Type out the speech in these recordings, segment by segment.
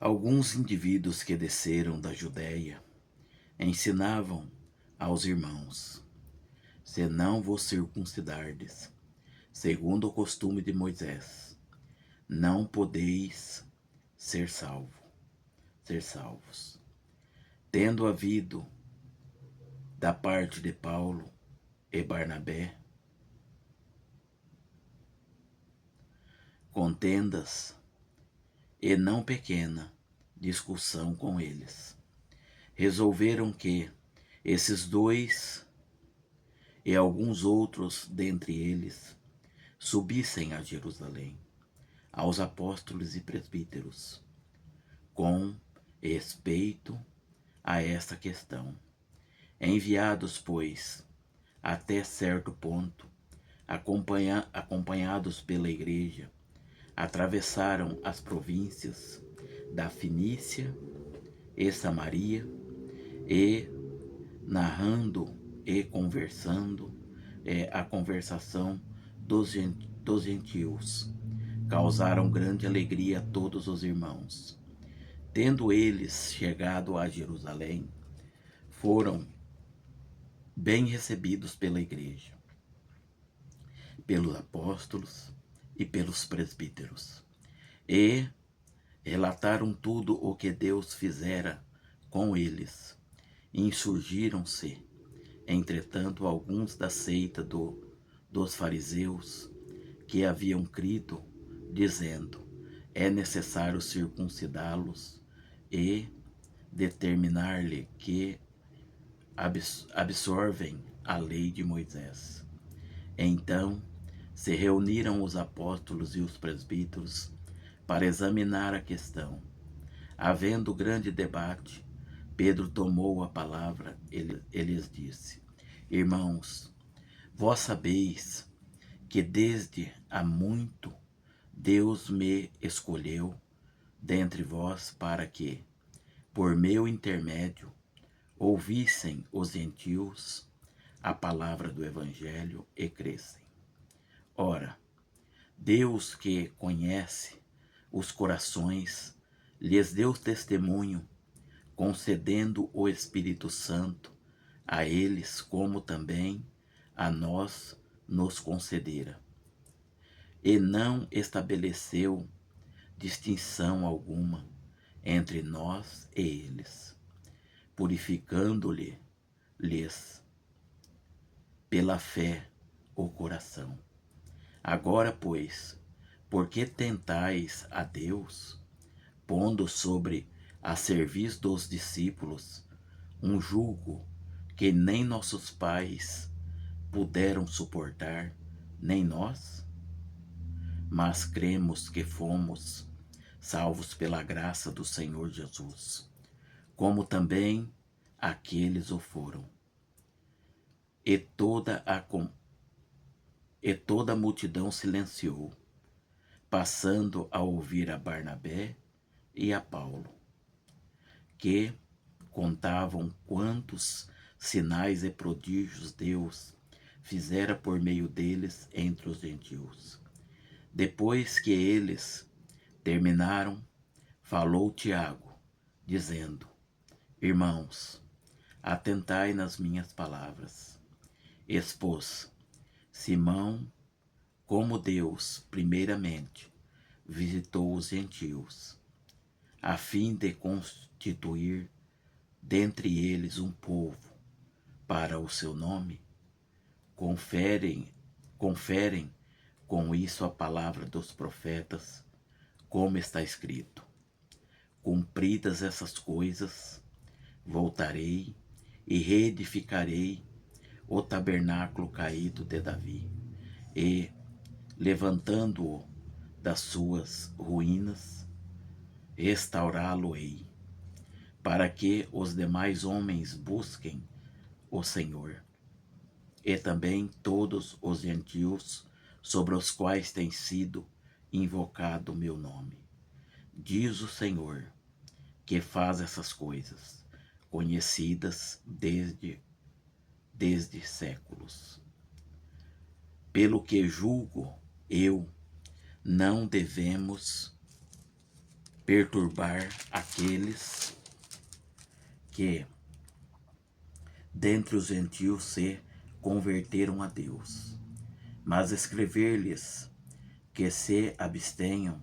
Alguns indivíduos que desceram da Judéia ensinavam aos irmãos: se não vos circuncidardes, segundo o costume de Moisés, não podeis ser salvos. Tendo havido da parte de Paulo e Barnabé contendas e não pequena discussão com eles, resolveram que esses dois e alguns outros dentre eles subissem a Jerusalém, aos apóstolos e presbíteros, com respeito a esta questão. Enviados, pois, até certo ponto, acompanhados pela igreja, atravessaram as províncias da Fenícia e Samaria e, narrando e conversando, a conversação dos gentios, causaram grande alegria a todos os irmãos. Tendo eles chegado a Jerusalém, foram bem recebidos pela igreja, pelos apóstolos e pelos presbíteros, e relataram tudo o que Deus fizera com eles. Insurgiram-se, entretanto, alguns da seita dos fariseus que haviam crido, dizendo: é necessário circuncidá-los e determinar-lhe que absorvem a lei de Moisés. Então se reuniram os apóstolos e os presbíteros para examinar a questão. Havendo grande debate, Pedro tomou a palavra e lhes disse: irmãos, vós sabeis que desde há muito Deus me escolheu dentre vós para que, por meu intermédio, ouvissem os gentios a palavra do Evangelho e crescem. Ora, Deus que conhece os corações, lhes deu testemunho, concedendo o Espírito Santo a eles, como também a nós nos concedera. E não estabeleceu distinção alguma entre nós e eles, purificando-lhes pela fé o coração. Agora, pois, por que tentais a Deus, pondo sobre a serviço dos discípulos um jugo que nem nossos pais puderam suportar, nem nós? Mas cremos que fomos salvos pela graça do Senhor Jesus, como também aqueles o foram. E toda a multidão silenciou, passando a ouvir a Barnabé e a Paulo, que contavam quantos sinais e prodígios Deus fizera por meio deles entre os gentios. Depois que eles terminaram, falou Tiago, dizendo: irmãos, atentai nas minhas palavras. Expôs Simão como Deus, primeiramente, visitou os gentios, a fim de constituir dentre eles um povo para o seu nome. Conferem com isso a palavra dos profetas, como está escrito: cumpridas essas coisas, voltarei e reedificarei o tabernáculo caído de Davi, e, levantando-o das suas ruínas, restaurá-lo-ei, para que os demais homens busquem o Senhor, e também todos os gentios sobre os quais tem sido invocado o meu nome. Diz o Senhor, que faz essas coisas, conhecidas desde séculos. Pelo que julgo eu, não devemos perturbar aqueles que dentre os gentios se converteram a Deus, mas escrever-lhes que se abstenham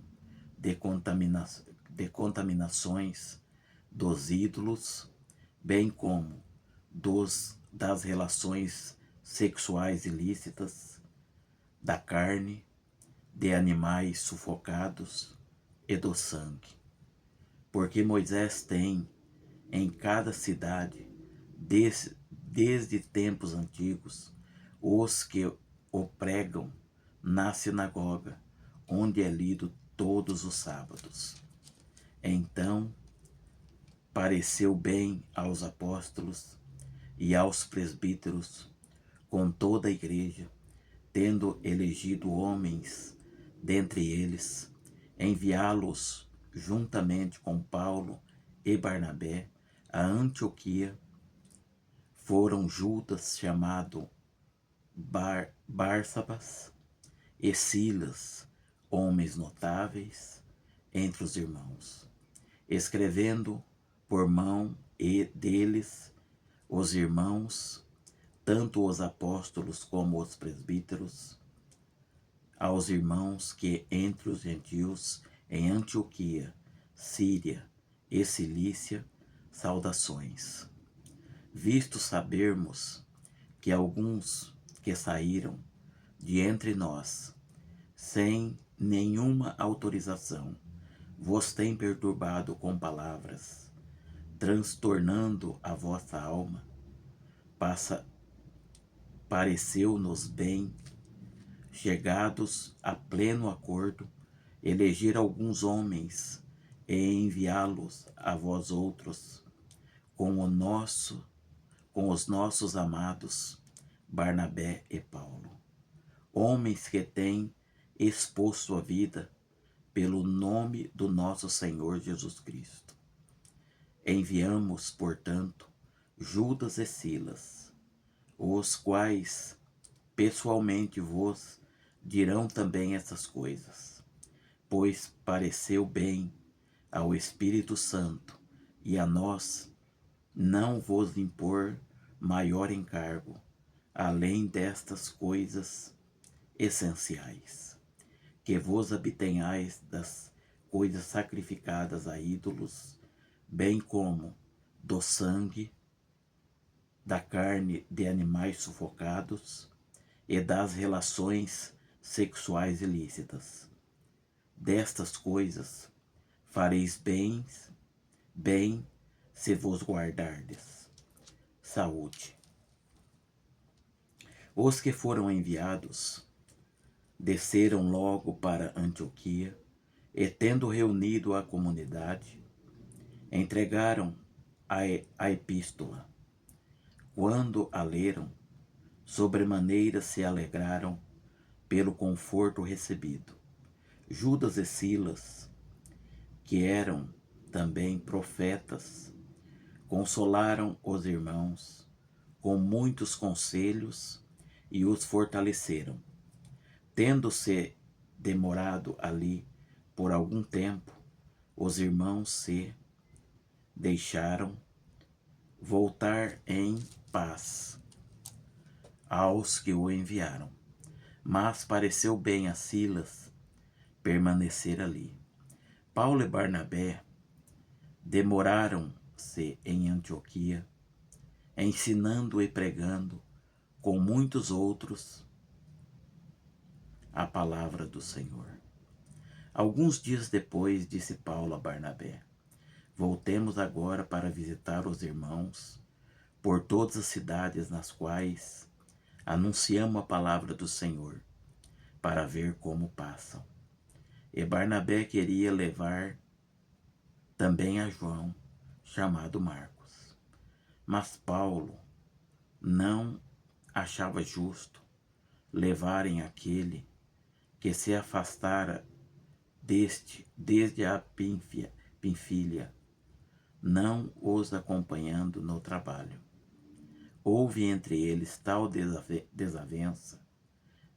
de contaminações dos ídolos, bem como das relações sexuais ilícitas, da carne, de animais sufocados e do sangue. Porque Moisés tem em cada cidade, desde tempos antigos, os que o pregam na sinagoga, onde é lido todos os sábados. Então pareceu bem aos apóstolos e aos presbíteros, com toda a igreja, tendo elegido homens dentre eles, enviá-los juntamente com Paulo e Barnabé a Antioquia. Foram Judas, chamado Barsabas, e Silas, homens notáveis entre os irmãos, escrevendo por mão deles os irmãos, tanto os apóstolos como os presbíteros, aos irmãos que entre os gentios em Antioquia, Síria e Cilícia, saudações. Visto sabermos que alguns que saíram de entre nós, sem nenhuma autorização, vos têm perturbado com palavras, transtornando a vossa alma, pareceu-nos bem, chegados a pleno acordo, eleger alguns homens e enviá-los a vós outros, com os nossos amados Barnabé e Paulo, homens que têm exposto a vida pelo nome do nosso Senhor Jesus Cristo. Enviamos, portanto, Judas e Silas, os quais pessoalmente vos dirão também essas coisas, pois pareceu bem ao Espírito Santo e a nós não vos impor maior encargo, além destas coisas essenciais, que vos abstenhais das coisas sacrificadas a ídolos, bem como do sangue, da carne de animais sufocados e das relações sexuais ilícitas. Destas coisas fareis bem se vos guardardes. Saúde. Os que foram enviados desceram logo para Antioquia e, tendo reunido a comunidade, entregaram a epístola. Quando a leram, sobremaneira se alegraram pelo conforto recebido. Judas e Silas, que eram também profetas, consolaram os irmãos com muitos conselhos e os fortaleceram. Tendo-se demorado ali por algum tempo, os irmãos se deixaram voltar em paz aos que o enviaram. Mas pareceu bem a Silas permanecer ali. Paulo e Barnabé demoraram-se em Antioquia, ensinando e pregando com muitos outros a palavra do Senhor. Alguns dias depois, disse Paulo a Barnabé: voltemos agora para visitar os irmãos por todas as cidades nas quais anunciamos a palavra do Senhor, para ver como passam. E Barnabé queria levar também a João, chamado Marcos. Mas Paulo não achava justo levarem aquele que se afastara desde a Pinfília, não os acompanhando no trabalho. Houve entre eles tal desavença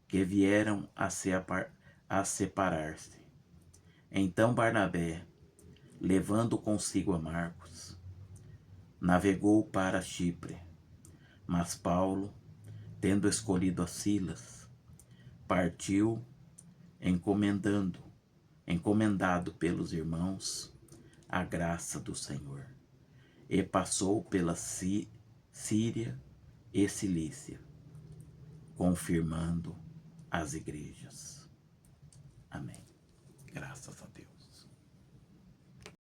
que vieram a separar-se. Então Barnabé levando consigo a Marcos, navegou para Chipre. Mas Paulo, tendo escolhido a Silas, partiu encomendado pelos irmãos a graça do Senhor, e passou pela Síria e Cilícia, confirmando as igrejas. Amém. Graças a Deus.